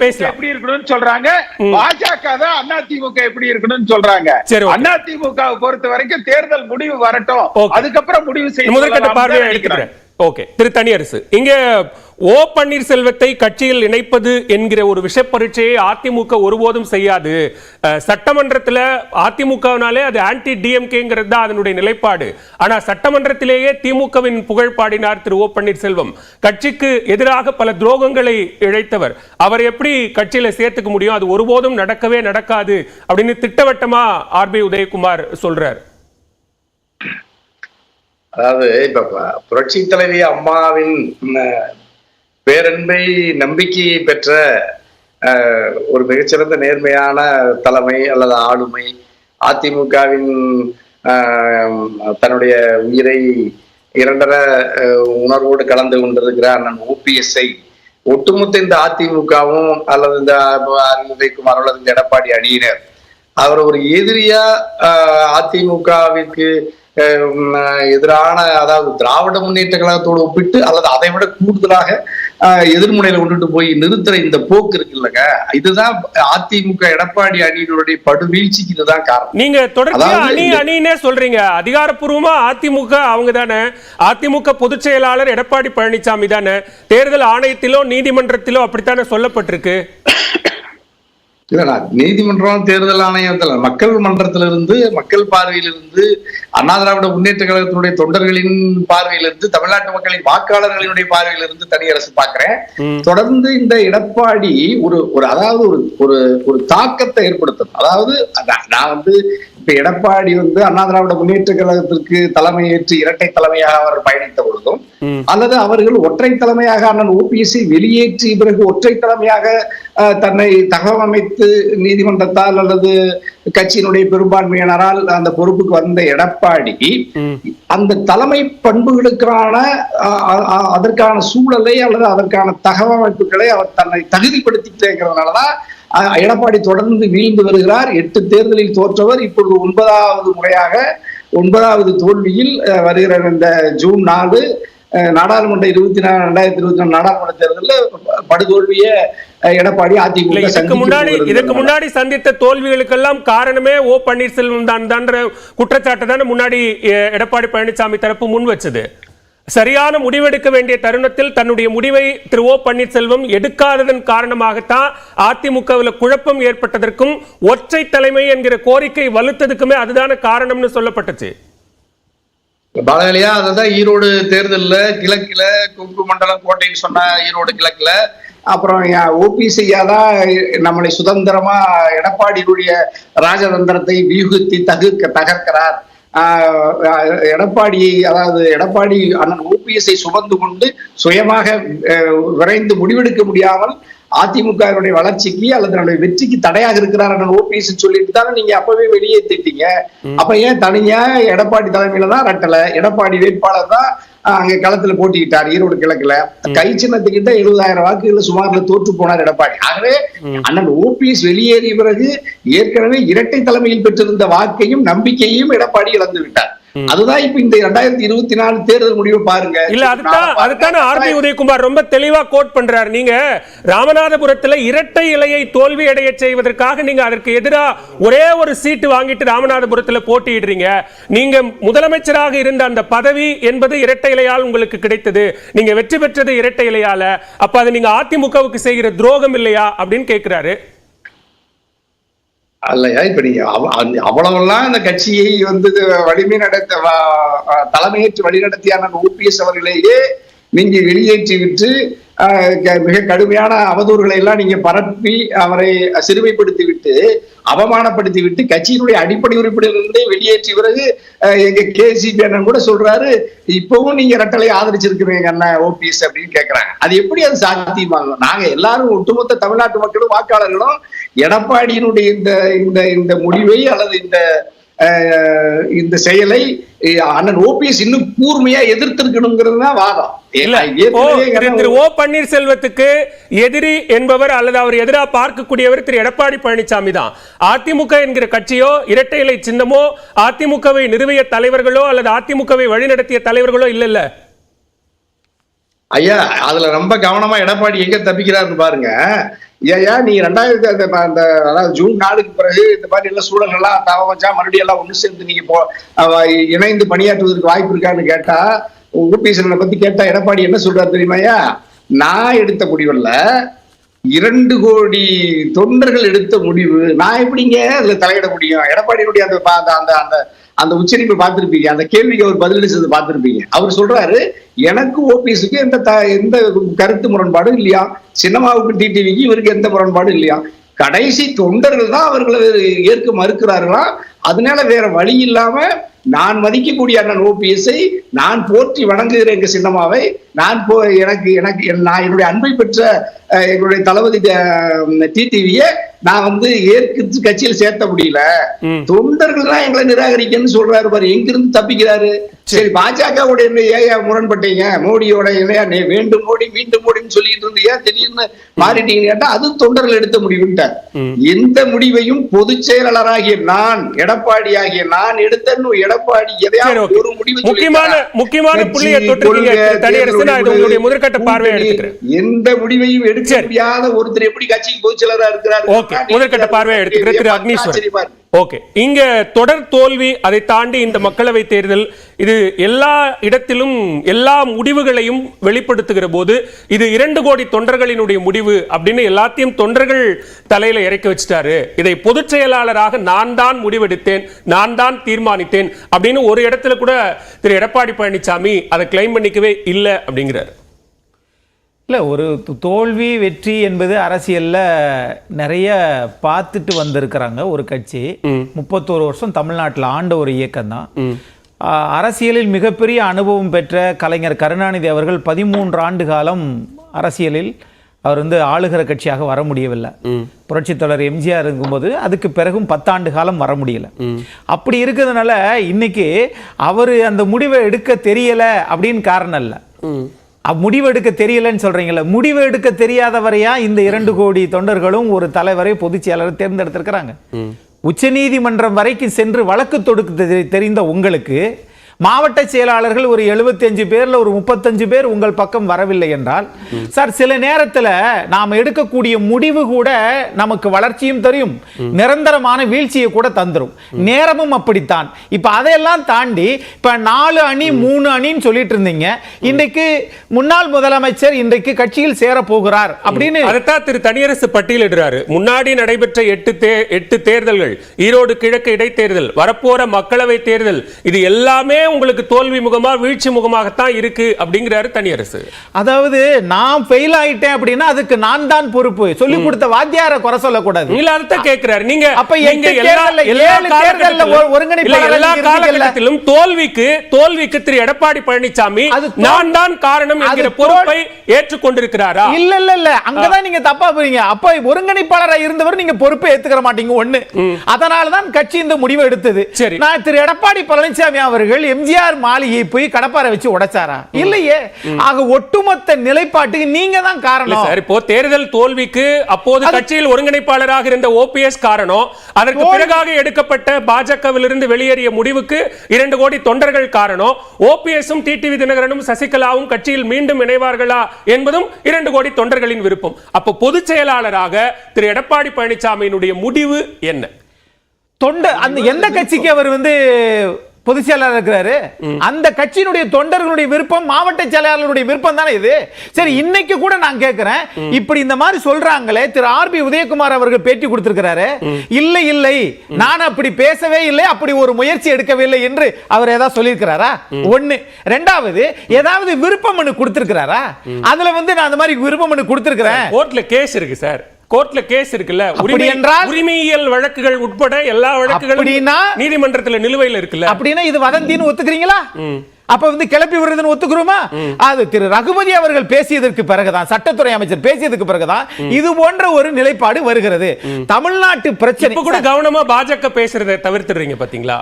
பேசலாம். எப்படி இருக்கணும்னு சொல்றாங்க, பாஜக தான் அதிமுக எப்படி இருக்கணும்னு சொல்றாங்க. அதிமுக பொறுத்த வரைக்கும் தேர்தல் முடிவு வரட்டும், அதுக்கப்புறம் முடிவு செய்ய முதற்கட்ட பார்வையை எடுத்துக்கிறேன். ஓகே, திரு தனியரசு, இங்க ஓ பன்னீர்செல்வத்தை கட்சியில் இணைப்பது என்கிற ஒரு விஷ பரீட்சையை அதிமுக ஒருபோதும் செய்யாது. சட்டமன்றத்தில் அதிமுகவினாலே அது ஆன்டி டிஎம்கேங்கிறது தான் அதனுடைய நிலைப்பாடு. ஆனா சட்டமன்றத்திலேயே திமுகவின் புகழ் பாடினார் திரு ஓ பன்னீர்செல்வம். கட்சிக்கு எதிராக பல துரோகங்களை இழைத்தவர். அவர் எப்படி கட்சியில சேர்த்துக்க முடியும்? அது ஒருபோதும் நடக்கவே நடக்காது அப்படின்னு திட்டவட்டமா ஆர்பி உதயகுமார் சொல்றார். அதாவது இப்ப புரட்சி தலைவி அம்மாவின் பேரன்பை நம்பிக்கையை பெற்ற ஒரு மிகச்சிறந்த நேர்மையான தலைமை அல்லது ஆளுமை, அதிமுகவின் தன்னுடைய உயிரை இரண்டர உணர்வோடு கலந்து கொண்டிருக்கிற அண்ணன் ஓபிஎஸ்ஐ ஒட்டுமொத்த இந்த அதிமுகவும் அல்லது இந்த உதயகுமார் அல்லது இந்த எடப்பாடி அணியினர் அவர் ஒரு எதிரியா அதிமுகவிற்கு எதிரான, அதாவது திராவிட முன்னேற்ற கழகத்தோடு ஒப்பிட்டு அல்லது அதை விட கூடுதலாக எதிர்முனையில கொண்டுட்டு போய் நிறுத்துற இந்த போக்கு இருக்கு இல்லங்க, இதுதான் அதிமுக எடப்பாடி அணியினுடைய படுவீழ்ச்சிக்கு இதுதான் காரணம். நீங்க தொடர்ந்து அணினே சொல்றீங்க, அதிகாரப்பூர்வமா அதிமுக அவங்க தானே, அதிமுக பொதுச் செயலாளர் எடப்பாடி பழனிசாமி தானே, தேர்தல் ஆணையத்திலோ நீதிமன்றத்திலோ அப்படித்தானே சொல்லப்பட்டிருக்கு. இல்ல, நீதிமன்றம் தேர்தல் ஆணையத்தில் மக்கள் மன்றத்திலிருந்து, மக்கள் பார்வையிலிருந்து, அண்ணா திராவிட முன்னேற்ற கழகத்தினுடைய தொண்டர்களின் பார்வையிலிருந்து, தமிழ்நாட்டு மக்களின் வாக்காளர்களினுடைய பார்வையிலிருந்து தனி அரசு பார்க்கிறேன். தொடர்ந்து இந்த எடப்பாடி ஒரு அதாவது ஒரு தாக்கத்தை ஏற்படுத்தும். அதாவது நான் இப்ப எடப்பாடி அண்ணா திராவிட முன்னேற்ற கழகத்திற்கு தலைமையேற்று இரட்டை தலைமையாக அவர் பயணித்த பொழுதும், அல்லது அவர்கள் ஒற்றை தலைமையாக அண்ணன் ஓபிஎஸ்ஐ வெளியேற்றி பிறகு ஒற்றை தலைமையாக தன்னை தகவமைத்து நீதிமன்றத்தால் அல்லது கட்சியினுடைய பெரும்பான்மையினரால் அந்த பொறுப்புக்கு வந்த எடப்பாடி அந்த தலைமை பண்புகளுக்கான அதற்கான சூழலை அல்லது அதற்கான தகவமைப்புகளை அவர் தன்னை தகுதிப்படுத்திக்கிறதுனாலதான் எடப்பாடி தொடர்ந்து வீழ்ந்து வருகிறார். 8 தேர்தலில் தோற்றவர் இப்பொழுது 9வது முறையாக 9வது தோல்வியில் வருகிற இந்த ஜூன் 4 நாடாளுமன்ற 2024 நாடாளுமன்ற தேர்தலில் படுதோல்விய எடப்பாடி அதிமுக இதுக்கு முன்னாடி சந்தித்த தோல்விகளுக்கெல்லாம் காரணமே ஓ பன்னீர்செல்வம் தான் குற்றச்சாட்டு தானே முன்னாடி எடப்பாடி பழனிசாமி தரப்பு முன் வச்சது. சரியான முடிவெடுக்க வேண்டிய தருணத்தில் தன்னுடைய முடிவை திரு ஓ பன்னீர்செல்வம் எடுக்காததன் காரணமாகத்தான் அதிமுகவில் குழப்பம் ஏற்பட்டதற்கும் ஒற்றை தலைமை என்கிற கோரிக்கை வலுத்ததுக்குமே அதுதான காரணம்னு சொல்லப்பட்டுச்சு. பாலகலியா அதுதான் ஈரோடு தேர்தல்ல கிழக்குல கொங்கு மண்டலம் கோட்டைன்னு சொன்ன ஈரோடு கிழக்குல அப்புறம் ஓபிஎஸ்ஐயா தான் நம்மளை சுதந்திரமா எடப்பாடியுடைய ராஜதந்திரத்தை வியூகத்தை தகர்க்கிறார். எடப்பாடியை, அதாவது எடப்பாடி அண்ணன் ஓபிஎஸ்ஐ சுமந்து கொண்டு சுயமாக விரைந்து முடிவெடுக்க முடியாமல் அதிமுகவினுடைய வளர்ச்சிக்கு அல்லது வெற்றிக்கு தடையாக இருக்கிறார் அண்ணன் ஓபிஎஸ் சொல்லிட்டு தானே நீங்க அப்பவே வெளியேற்றிட்டீங்க. அப்ப ஏன் தனியா எடப்பாடி தலைமையில தான் ரெட்டல எடப்பாடி வேட்பாளர் தான் அங்க களத்துல போட்டிக்கிட்டார் ஈரோடு கிழக்குல. கை சின்னத்துக்கிட்ட 70,000 வாக்குகள் சுமார்ல தோற்று போனார் எடப்பாடி. ஆகவே அண்ணன் ஓபிஎஸ் வெளியேறிய பிறகு ஏற்கனவே இரட்டை தலைமையில் பெற்றிருந்த வாக்கையும் நம்பிக்கையையும் எடப்பாடி இழந்து விட்டார். அதுதான் இப்ப இந்த 2024 தேர்தல் முடிவு பாருங்க. இல்ல, அதுதான் ஆர்பி உதயகுமார் ரொம்ப தெளிவா கோட் பண்றாரு. நீங்க ராமநாதபுரத்துல இரட்டை இலையை தோல்வி அடைய செய்வதற்காக நீங்க அதற்கு எதிராக ஒரே ஒரு சீட்டு வாங்கிட்டு ராமநாதபுரத்துல போட்டியிடுறீங்க. நீங்க முதலமைச்சராக இருந்த அந்த பதவி என்பது இரட்டை இலையால் உங்களுக்கு கிடைத்தது, நீங்க வெற்றி பெற்றது இரட்டை இலையால. அப்ப அது நீங்க அதிமுகவுக்கு செய்கிற துரோகம் இல்லையா அப்படின்னு கேட்கிறாரு. அல்லையா, இப்ப நீங்க அவ்வளவெல்லாம் இந்த கட்சியை வலிமை நடத்த தலைமையேற்று வழிநடத்தியான ஓபிஎஸ் அவர்களையே நீங்க வெளியேற்றி விட்டு மிக கடுமையான அவதூறுகளை எல்லாம் நீங்க பரப்பி அவரை சிறுமைப்படுத்தி விட்டு அவமானப்படுத்தி விட்டு கட்சியினுடைய அடிப்படை உறுப்பினர்களிருந்தே வெளியேற்றி பிறகு எங்க கேசிபி அண்ணன் கூட சொல்றாரு இப்பவும் நீங்க ரெட்டலை ஆதரிச்சிருக்கிறீங்க அண்ணன் ஓபிஎஸ் அப்படின்னு கேட்கறாங்க. அது எப்படி அது சாத்தியமாகும்? நாங்க எல்லாரும் ஒட்டுமொத்த தமிழ்நாட்டு மக்களும் வாக்காளர்களும் எடப்பாடியினுடைய இந்த முடிவை அல்லது இந்த செயலை அண்ணன் ஓபிஎஸ் இன்னும் கூர்மையா எதிர்த்திருக்கணுங்கிறது தான் வாதம். திரு ஓ பன்னீர்செல்வத்துக்கு எதிரி என்பவர் அல்லது அவர் எதிராக பார்க்கக்கூடியவர் திரு எடப்பாடி பழனிசாமி தான். அதிமுக என்கிற கட்சியோ இரட்டை இலை சின்னமோ அதிமுகவை நிறுவிய தலைவர்களோ அல்லது அதிமுகவை வழிநடத்திய தலைவர்களோ இல்ல. ஐயா அதுல ரொம்ப கவனமா எடப்பாடி எங்க தப்பிக்கிறாருன்னு பாருங்க. ஏயா நீ 2000 அதாவது ஜூன் 4க்கு பிறகு இந்த மாதிரி எல்லாம் சூழல்கள்லாம் தவச்சா மறுபடியும் எல்லாம் ஒண்ணு சேர்ந்து நீங்க இணைந்து பணியாற்றுவதற்கு வாய்ப்பு இருக்கான்னு கேட்டா, ஓபிஎஸ் பத்தி கேட்டா எடப்பாடி என்ன சொல்றாரு தெரியுமாயா? நான் எடுத்த முடிவுல 2 கோடி தொண்டர்கள் எடுத்த முடிவு, நான் எப்படிங்க அதுல தலையிட முடியும்? எடப்பாடியுடைய அந்த உச்சரிப்பை பார்த்திருப்பீங்க, அந்த கேள்விக்கு அவர் பதிலளிச்சது பார்த்திருப்பீங்க. அவர் சொல்றாரு எனக்கு ஓபிஎஸ்க்கு எந்த கருத்து முரண்பாடும் இல்லையா, சின்னமாவுக்கு டிடிவிக்கு இவருக்கு எந்த முரண்பாடும் இல்லையா, கடைசி தொண்டர்கள் தான் அவர்களை ஏற்க மறுக்கிறார்களா, அதனால வேற வழி இல்லாம நான் மதிக்கக்கூடிய அண்ணன் ஓபிஎஸ்ஐ நான் போற்றி வணங்குகிறேன், எங்க சின்னமாவை நான் நான் என்னுடைய அன்பை பெற்ற எங்களுடைய தளபதி டிடிவிய நான் ஏற்க கட்சியில் சேர்த்த முடியல, தொண்டர்கள் தான் எங்களை நிராகரிக்கன்னு சொல்றாரு பாரு, எங்கிருந்து தப்பிக்கிறாரு? சரி பாஜகவோட ஏன் முரண்பட்டீங்க, மோடியோட இல்லையா வேண்டும் மோடி மீண்டும் மோடின்னு சொல்லிட்டு இருந்தியா, திடீர்னு மாறிட்டீங்கன்னு கேட்டா அது தொண்டர்கள் எடுத்த முடிவுட்டார். எந்த முடிவையும் பொதுச் செயலாளராகிய நான், எடப்பாடி ஆகிய நான் எடுத்த எடப்பாடி எதையாவது ஒரு முடிவு முக்கியமான புள்ளியை தொட்டிருக்கீங்க தனியரசு. நான் இது உங்களுடைய முதற்கட்ட பார்வையை எடுத்துக்கிறேன். எந்த முடிவையும் எடுக்க முடியாத ஒருத்தர் எப்படி கட்சிக்கு பொதுச் செயலாளராக இருக்கிறார்? ஓகே, முதற்கட்ட பார்வையை எடுத்துக்கிறேன் திரு அக்னீஸ்வரன். ஓகே, இங்க தொடர் தோல்வி, அதை தாண்டி இந்த மக்களவை தேர்தல், இது எல்லா இடத்திலும் எல்லா முடிவுகளையும் வெளிப்படுத்துகிற போது இது 2 கோடி தொண்டர்களினுடைய முடிவு அப்படின்னு எல்லாத்தையும் தொண்டர்கள் தலையில இறக்கி வச்சிட்டாரு. இதை பொதுச் செயலாளராக நான் தான் முடிவெடுத்தேன், நான் தான் தீர்மானித்தேன் அப்படின்னு ஒரு இடத்துல கூட திரு எடப்பாடி பழனிசாமி அதை கிளைம் பண்ணிக்கவே இல்லை அப்படிங்கிறார். இல்லை, ஒரு தோல்வி வெற்றி என்பது அரசியலில் நிறைய பார்த்துட்டு வந்திருக்கிறாங்க. ஒரு கட்சி 31 வருஷம் தமிழ்நாட்டில் ஆண்ட ஒரு இயக்கம் தான். அரசியலில் மிகப்பெரிய அனுபவம் பெற்ற கலைஞர் கருணாநிதி அவர்கள் 13 ஆண்டு காலம் அரசியலில் அவர் ஆளுகிற கட்சியாக வர முடியவில்லை. புரட்சித் தலைவர் எம்ஜிஆர் இருக்கும்போது அதுக்கு பிறகும் 10 ஆண்டு காலம் வர முடியல. அப்படி இருக்கிறதுனால இன்னைக்கு அவர் அந்த முடிவை எடுக்க தெரியல அப்படின்னு காரணம் இல்லை. முடிவு எடுக்க தெரியலன்னு சொல்றீங்களா? முடிவு எடுக்க தெரியாதவரையா இந்த 2 கோடி தொண்டர்களும் ஒரு தலைவரை பொதுச் செயலாளர் தேர்ந்தெடுத்திருக்கிறாங்க. உச்சநீதிமன்றம் வரைக்கும் சென்று வழக்கு தொடுக்க தெரிந்த உங்களுக்கு மாவட்ட செயலாளர்கள் ஒரு 75 பேர்ல ஒரு 35 பேர் உங்கள் பக்கம் வரவில்லை என்றால், சார் சில நேரத்தில் நாம் எடுக்கக்கூடிய முடிவு கூட நமக்கு வளர்ச்சியும் தெரியும், நிரந்தரமான வீழ்ச்சியை கூட தந்துரும். நேரமும் அப்படித்தான். இப்ப அதையெல்லாம் தாண்டி இப்ப 4 அணி 3 அணின்னு சொல்லிட்டு இருந்தீங்க. இன்றைக்கு முன்னாள் முதலமைச்சர் இன்றைக்கு கட்சியில் சேர போகிறார் அப்படின்னு அதைத்தான் திரு தனியரசு பட்டியலிடுறாரு. முன்னாடி நடைபெற்ற 8 தேர்தல்கள், ஈரோடு கிழக்கு இடைத்தேர்தல், வரப்போற மக்களவை தேர்தல், இது எல்லாமே உங்களுக்கு தோல்வி முகமா வீழ்ச்சி முகமாகத்தான் இருக்கு அப்படிங்கிறாரு தனியரசு. அதாவது நான் ஃபெயில் ஆயிட்டேன் அப்படின்னா அதுக்கு நான் தான் பொறுப்பு. சொல்லி கொடுத்த வாத்தியாரை குறை சொல்லக்கூடாது. இல்ல அதான் கேக்குறாரு. நீங்க அப்ப எல்லா காலகட்டத்திலும் தோல்விக்கு திரு எடப்பாடி பழனிசாமி நான் தான் காரணம் என்கிற பொறுப்பை ஏற்றுக்கொண்டிருக்கிறாரா? இல்ல இல்ல இல்ல, அங்கதான் நீங்க தப்பா போறீங்க. அப்ப ஒருங்கிணைப்பாளராக இருந்தவர் நீங்க பொறுப்பை ஏத்துக்கிற மாட்டீங்க ஒண்ணு. அதனாலதான் கட்சி இந்த முடிவை எடுத்தது. நான் திரு எடப்பாடி பழனிசாமி அவர்கள் எம்ஜிஆர் மாளிகையை போய் கடப்பாரை வச்சு உடைச்சாரா? இல்லையே. ஆக ஒட்டுமொத்த நிலைப்பாட்டுக்கு நீங்க தான் காரணம். இப்போ தேர்தல் தோல்விக்கு அப்போது கட்சியில் ஒருங்கிணைப்பாளராக இருந்த ஓபிஎஸ் காரணம். அதற்கு பிறகாக எடுக்கப்பட்ட பாஜகவிலிருந்து வெளியேறிய முடிவுக்கு 2 கோடி தொண்டர்கள் காரணம். ஓபிஎஸும் டிடிவி தினகரனும் சசிகலாவும் கட்சியில் மீண்டும் இணைவார்களா என்பதும் 2 கோடி தொண்டர்களின் விருப்பம். அப்ப பொதுச் செயலாளராக திரு எடப்பாடி பழனிசாமியினுடைய முடிவு என்ன? அந்த எந்த கட்சிக்கு அவர் பொதுச் செயலாளர் இருக்கிறாரு, அந்த கட்சியினுடைய தொண்டர்களுடைய விருப்பம், மாவட்ட செயலாளருடைய விருப்பம் தானே இது. சரி, இன்னைக்கு கூட நான் கேட்கிறேன், இப்படி இந்த மாதிரி சொல்றாங்களே, திரு ஆர்.பி. உதயகுமார் அவர்கள் பேட்டி கொடுத்திருக்கிறாரு. இல்லை இல்லை, நான் அப்படி பேசவே இல்லை, அப்படி ஒரு முயற்சி எடுக்கவில்லை என்று அவர் ஏதாவது சொல்லியிருக்கிறாரா? ஒண்ணு. ரெண்டாவது, ஏதாவது விருப்ப மனு கொடுத்திருக்கிறாரா? அதுல நான் அந்த மாதிரி விருப்ப மனு கொடுத்திருக்கிறேன், கோர்ட்ல கேஸ் இருக்கு சார், கோர்ட்ல கேஸ் இருக்குல்ல, உரிமையியல் வழக்குகள் உட்பட எல்லா வழக்குகளும் நீதிமன்றத்தில் நிலுவையில் இருக்குல்ல. அப்படின்னா இது வதந்தின்னு ஒத்துக்கிறீங்களா? அப்ப கிளப்பி விடுறதுன்னு ஒத்துக்கிறோமா? அது திரு ரகுபதி அவர்கள் பேசியதற்கு பிறகுதான், சட்டத்துறை அமைச்சர் பேசியதற்கு பிறகுதான் இது போன்ற ஒரு நிலைப்பாடு வருகிறது. தமிழ்நாட்டு பிரச்சனை கூட கவனமா பாஜக பேசுறதை தவிர்த்துறீங்க பாத்தீங்களா?